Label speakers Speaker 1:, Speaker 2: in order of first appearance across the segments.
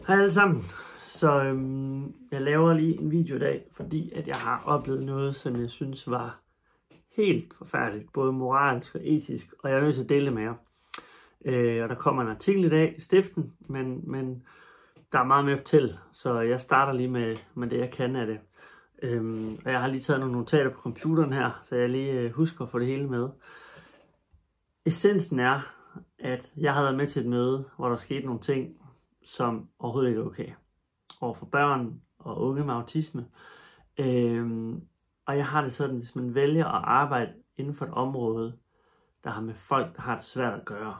Speaker 1: Hej alle sammen. Så jeg laver lige en video i dag, fordi at jeg har oplevet noget, som jeg synes var helt forfærdeligt, både moralsk og etisk, og jeg er nødt til at dele det med jer. Og der kommer en artikel i dag i Stiften, men der er meget mere at fortælle, så jeg starter lige med det, jeg kan af det. Og jeg har lige taget nogle notater på computeren her, så jeg lige husker at få det hele med. Essensen er, at jeg har været med til et møde, hvor der skete nogle ting, som overhovedet ikke er okay over for børn og unge med autisme. Og jeg har det sådan, hvis man vælger at arbejde inden for et område, der har med folk, der har det svært at gøre,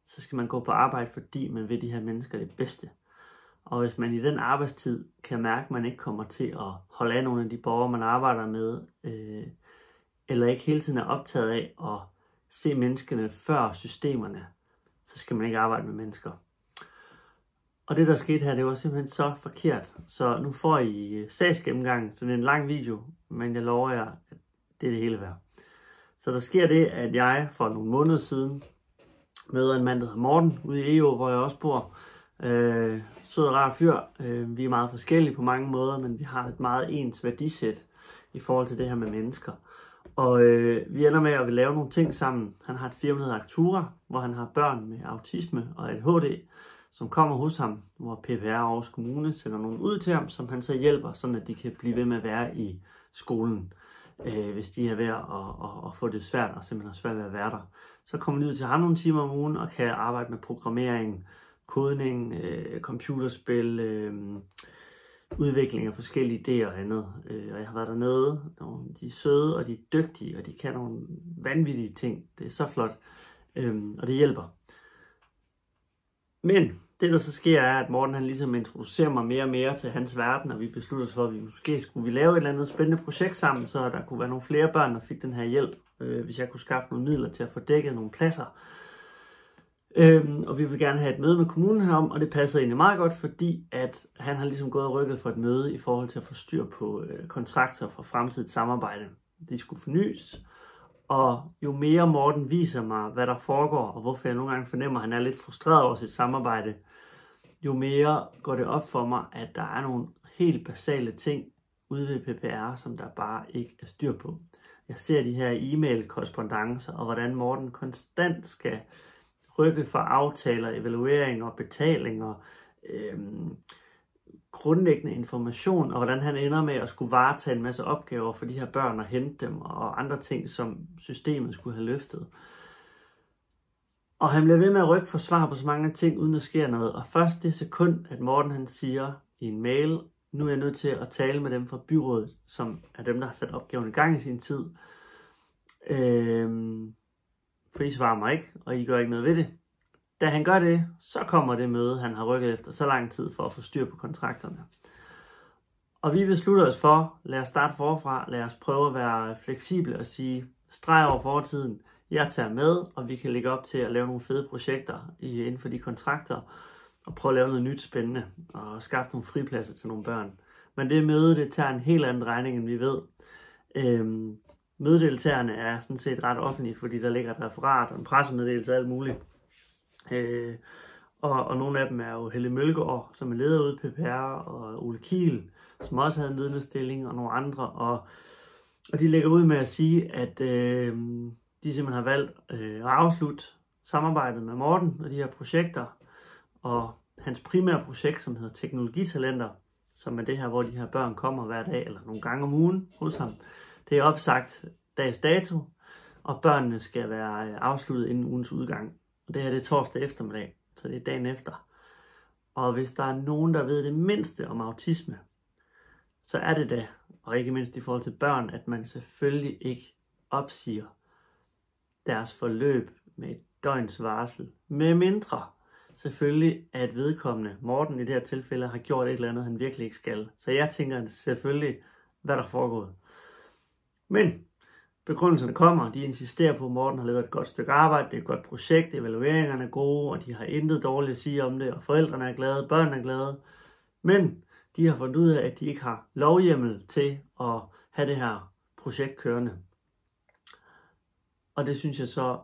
Speaker 1: så skal man gå på arbejde, fordi man vil de her mennesker det bedste. Og hvis man i den arbejdstid kan mærke, at man ikke kommer til at holde af nogle af de borgere, man arbejder med, eller ikke hele tiden er optaget af at se menneskene før systemerne, så skal man ikke arbejde med mennesker. Og det, der skete her, det var simpelthen så forkert. Så nu får I sagsgennemgang, så det er en lang video, men jeg lover jer, at det er det hele værd. Så der sker det, at jeg for nogle måneder siden møder en mand, der hedder Morten, ude i EO, hvor jeg også bor. Sød og rar fyr. Vi er meget forskellige på mange måder, men vi har et meget ens værdisæt i forhold til det her med mennesker. Og vi ender med at vil lave nogle ting sammen. Han har et firma, der hedder Actura, hvor han har børn med autisme og ADHD, som kommer hos ham, hvor PPR Aarhus Kommune sender nogen ud til ham, som han så hjælper, sådan at de kan blive ved med at være i skolen, hvis de er ved at få det svært og simpelthen svært ved at være der. Så kommer de ud til ham nogle timer om ugen og kan arbejde med programmering, kodning, computerspil, udvikling af forskellige idéer og andet. Og jeg har været dernede, de er søde og de er dygtige, og de kan nogle vanvittige ting. Det er så flot, og det hjælper. Men det, der så sker, er, at Morten han ligesom introducerer mig mere og mere til hans verden, og vi beslutter os for, at vi måske skulle lave et eller andet spændende projekt sammen, så der kunne være nogle flere børn, der fik den her hjælp, hvis jeg kunne skaffe nogle midler til at få dækket nogle pladser. Og vi vil gerne have et møde med kommunen herom, og det passer egentlig meget godt, fordi at han har ligesom gået og rykket for et møde i forhold til at få styr på kontrakter for fremtidigt samarbejde. De skulle fornyes. Og jo mere Morten viser mig, hvad der foregår, og hvorfor jeg nogle gange fornemmer, at han er lidt frustreret over sit samarbejde, jo mere går det op for mig, at der er nogle helt basale ting ude ved PPR, som der bare ikke er styr på. Jeg ser de her e-mail-korrespondancer, og hvordan Morten konstant skal rykke for aftaler, evalueringer, betalinger, grundlæggende information, og hvordan han ender med at skulle varetage en masse opgaver for de her børn og hente dem, og andre ting, som systemet skulle have løftet. Og han bliver ved med at rykke for svar på så mange ting, uden der sker noget. Og først det sekund, at Morten han siger i en mail, nu er jeg nødt til at tale med dem fra byrådet, som er dem, der har sat opgaven i gang i sin tid. For I svarer mig ikke, og I gør ikke noget ved det. Da han gør det, så kommer det møde, han har rykket efter så lang tid for at få styr på kontrakterne. Og vi beslutter os for, lad os starte forfra, lad os prøve at være fleksible og sige, streg over fortiden, jeg tager med, og vi kan lægge op til at lave nogle fede projekter inden for de kontrakter, og prøve at lave noget nyt spændende, og skaffe nogle fripladser til nogle børn. Men det møde, det tager en helt anden regning, end vi ved. Mødedeltagerne er sådan set ret offentlige, fordi der ligger et referat og en pressemeddelelse og alt muligt. Og nogle af dem er jo Helle Mølgaard, som er leder ude i PPR, og Ole Kiel, som også havde en ledende stilling, og nogle andre. Og de lægger ud med at sige, at de simpelthen har valgt at afslutte samarbejdet med Morten og de her projekter. Og hans primære projekt, som hedder Teknologitalenter, som er det her, hvor de her børn kommer hver dag, eller nogle gange om ugen hos ham, det er opsagt dags dato, og børnene skal være afsluttet inden ugens udgang. Og det her det er torsdag eftermiddag, så det er dagen efter. Og hvis der er nogen, der ved det mindste om autisme, så er det da, og ikke mindst i forhold til børn, at man selvfølgelig ikke opsiger deres forløb med et døgns varsel. Med mindre selvfølgelig, at vedkommende, Morten i det her tilfælde, har gjort et eller andet, han virkelig ikke skal. Så jeg tænker selvfølgelig, hvad der foregår. Men begrundelserne kommer, de insisterer på, at Morten har lavet et godt stykke arbejde, det er et godt projekt, evalueringerne er gode, og de har intet dårligt at sige om det, og forældrene er glade, børnene er glade. Men de har fundet ud af, at de ikke har lovhjemmel til at have det her projekt kørende. Og det synes jeg så,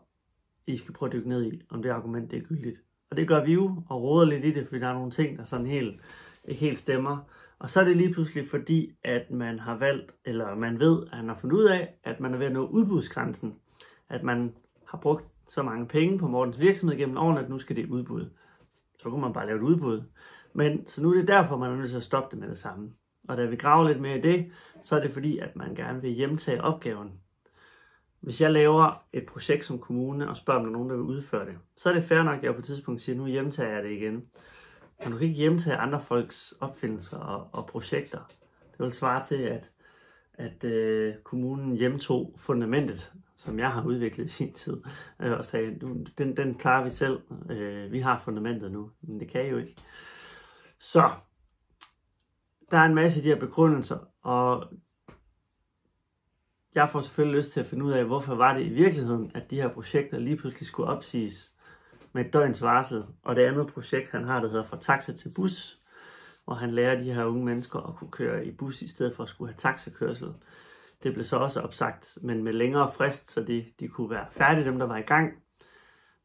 Speaker 1: I skal prøve at dykke ned i, om det argument det er gyldigt. Og det gør vi jo, og roder lidt i det, fordi der er nogle ting, der sådan ikke helt stemmer. Og så er det lige pludselig fordi, at man har valgt, eller man ved, at han har fundet ud af, at man er ved at nå udbudsgrænsen. At man har brugt så mange penge på Mortens virksomhed gennem årene, at nu skal det i udbud. Så kunne man bare lave et udbud. Men så nu er det derfor, man er nødt til at stoppe det med det samme. Og da vi graver lidt mere i det, så er det fordi, at man gerne vil hjemtage opgaven. Hvis jeg laver et projekt som kommune og spørger, om der er nogen, der vil udføre det, så er det fair nok, at jeg på et tidspunkt siger, nu hjemtager jeg det igen. Men du kan ikke hjemtage andre folks opfindelser og projekter. Det vil svare til, at kommunen hjemtog fundamentet, som jeg har udviklet i sin tid, og sagde, den klarer vi selv. Vi har fundamentet nu, men det kan I jo ikke. Så der er en masse af de her begrundelser, og jeg får selvfølgelig lyst til at finde ud af, hvorfor var det i virkeligheden, at de her projekter lige pludselig skulle opsiges med et døgns varsel. Og det andet projekt, han har, der hedder Fra taxa til bus, hvor han lærer de her unge mennesker at kunne køre i bus, i stedet for at skulle have taxakørsel. Det blev så også opsagt, men med længere frist, så de kunne være færdige, dem der var i gang.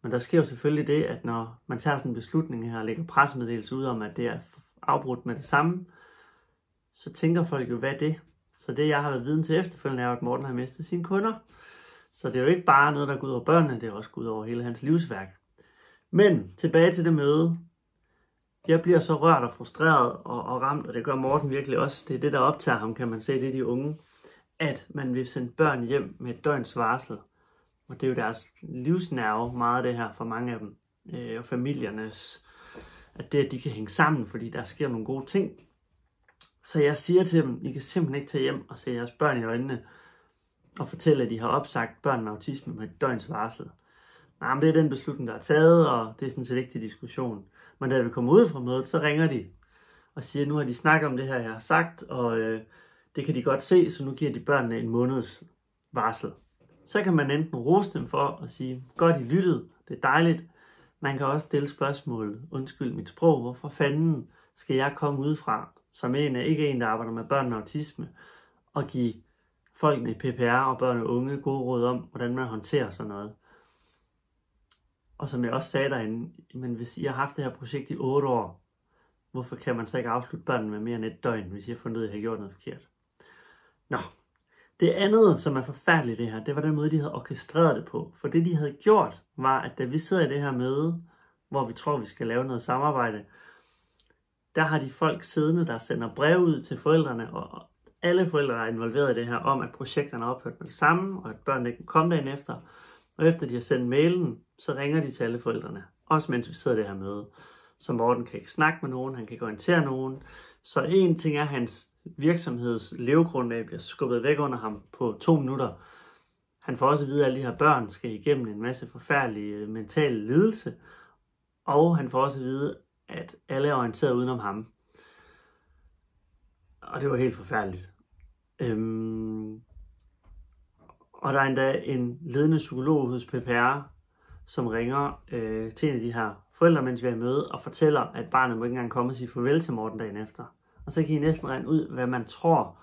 Speaker 1: Men der sker jo selvfølgelig det, at når man tager sådan en beslutning her og lægger pressemeddelelse ud om, at det er afbrudt med det samme, så tænker folk jo, hvad er det? Så det, jeg har været viden til efterfølgende, er, at Morten har mistet sine kunder. Så det er jo ikke bare noget, der går ud over børnene, det er også gået over hele hans livsværk. Men tilbage til det møde. Jeg bliver så rørt og frustreret og ramt, og det gør Morten virkelig også. Det er det, der optager ham, kan man se, det er de unge. At man vil sende børn hjem med et døgns varsel. Og det er jo deres livsnerve, meget af det her for mange af dem. Og familiernes, at de kan hænge sammen, fordi der sker nogle gode ting. Så jeg siger til dem, I kan simpelthen ikke tage hjem og se jeres børn i øjnene og fortælle, at de har opsagt børn med autisme med et døgns varsel. Nej, men det er den beslutning, der er taget, og det er sådan set ikke til diskussion. Men da vi kommer ud fra mødet, så ringer de og siger, nu har de snakket om det her, jeg har sagt, og det kan de godt se, så nu giver de børnene en måneds varsel. Så kan man enten rose dem for at sige, godt I lyttede, det er dejligt. Man kan også stille spørgsmålet, undskyld mit sprog, hvorfor fanden skal jeg komme udefra, som ikke en, der arbejder med børn med autisme, og give folkene i PPR og børn og unge gode råd om, hvordan man håndterer sådan noget. Og som jeg også sagde derinde, men hvis I har haft det her projekt i 8 år, hvorfor kan man så ikke afslutte børnene med mere end et døgn, hvis I har fundet ud af, at I har gjort noget forkert? Nå, det andet, som er forfærdeligt det her, det var den måde, de havde orkestreret det på. For det, de havde gjort, var, at da vi sidder i det her møde, hvor vi tror, vi skal lave noget samarbejde, der har de folk siddende, der sender brev ud til forældrene, og alle forældre er involveret i det her, om at projekterne er ophørt med det samme, og at børnene ikke kan komme dagen efter. Og efter de har sendt mailen, så ringer de til alle forældrene, også mens vi sidder i det her møde. Så Morten kan ikke snakke med nogen, han kan ikke orientere nogen. Så en ting er, at hans virksomheds levegrundlag bliver skubbet væk under ham på 2 minutter. Han får også at vide, at alle de her børn skal igennem en masse forfærdelige mentale lidelse. Og han får også at vide, at alle er orienteret udenom ham. Og det var helt forfærdeligt. Og der er endda en ledende psykolog hos PPR, som ringer til en af de her forældre, mens vi er i møde, og fortæller, at barnet må ikke engang komme og sige farvel til Morten dagen efter. Og så kan I næsten regne ud, hvad man tror,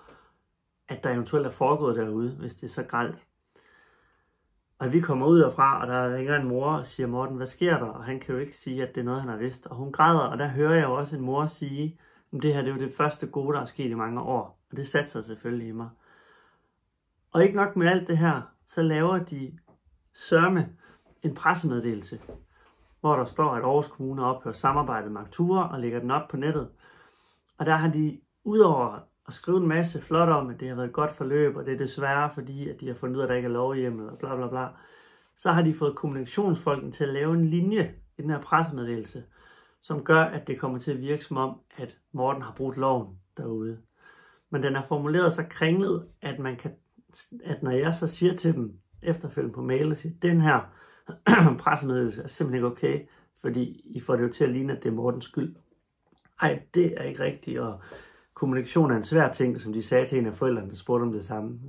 Speaker 1: at der eventuelt er foregået derude, hvis det er så grelt. Og vi kommer ud derfra, og der ringer en mor og siger, Morten, hvad sker der? Og han kan jo ikke sige, at det er noget, han har vidst. Og hun græder, og der hører jeg jo også en mor sige, at det her det er jo det første gode, der er sket i mange år. Og det satte sig selvfølgelig i mig. Og ikke nok med alt det her, så laver de sørme en pressemeddelelse, hvor der står, at Aarhus Kommune ophører samarbejdet med Aktura og lægger den op på nettet. Og der har de, udover at skrive en masse flot om, at det har været et godt forløb, og det er desværre fordi, at de har fundet ud af, at der ikke er lovhjemmel, og bla bla bla, så har de fået kommunikationsfolken til at lave en linje i den her pressemeddelelse, som gør, at det kommer til at virke som om, at Morten har brudt loven derude. Men den er formuleret så kringlet, at når jeg så siger til dem efterfølgende på mail, og siger, den her pressemeddelelse er simpelthen ikke okay, fordi I får det jo til at ligne, at det er Mortens skyld. Ej, det er ikke rigtigt, og kommunikation er en svær ting, som de sagde til en af forældrene, der spurgte om det samme.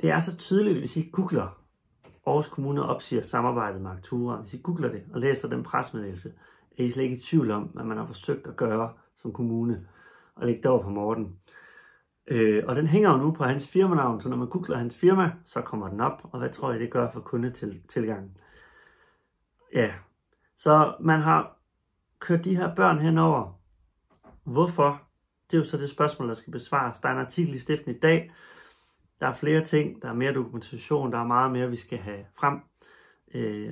Speaker 1: Det er så tydeligt, hvis I googler Aarhus Kommune opsiger samarbejdet med Aktura, hvis I googler det og læser den pressemeddelelse, er I slet ikke i tvivl om, hvad man har forsøgt at gøre som kommune, og lægge det over på Morten. Og den hænger jo nu på hans firmanavn, så når man googler hans firma, så kommer den op, og hvad tror I det gør for kundetilgangen? Ja, så man har kørt de her børn henover. Hvorfor? Det er jo så det spørgsmål, der skal besvares. Der er en artikel i Stiften i dag. Der er flere ting. Der er mere dokumentation. Der er meget mere, vi skal have frem.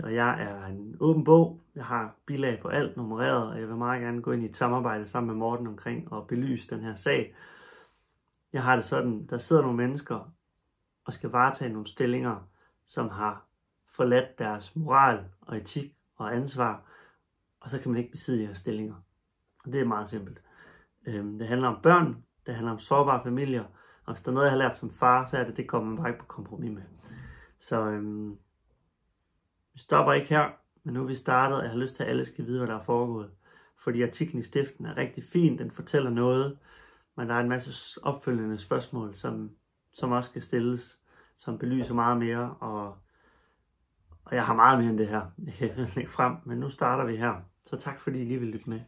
Speaker 1: Og jeg er en åben bog. Jeg har bilag på alt nummereret, og jeg vil meget gerne gå ind i et samarbejde sammen med Morten omkring og belyse den her sag. Jeg har det sådan, der sidder nogle mennesker og skal varetage nogle stillinger, som har forladt deres moral og etik og ansvar, og så kan man ikke besidde de her stillinger. Og det er meget simpelt. Det handler om børn, det handler om sårbare familier, og hvis der er noget, jeg har lært som far, så er det kommer man bare ikke på kompromis med. Så vi stopper ikke her, men nu er vi startet, og jeg har lyst til, at alle skal vide, hvad der er foregået. Fordi artiklen i Stiften er rigtig fin, den fortæller noget, men der er en masse opfølgende spørgsmål, som også skal stilles, som belyser meget mere, og jeg har meget mere end det her, jeg kan lægge frem, men nu starter vi her. Så tak fordi I lige vil lytte med.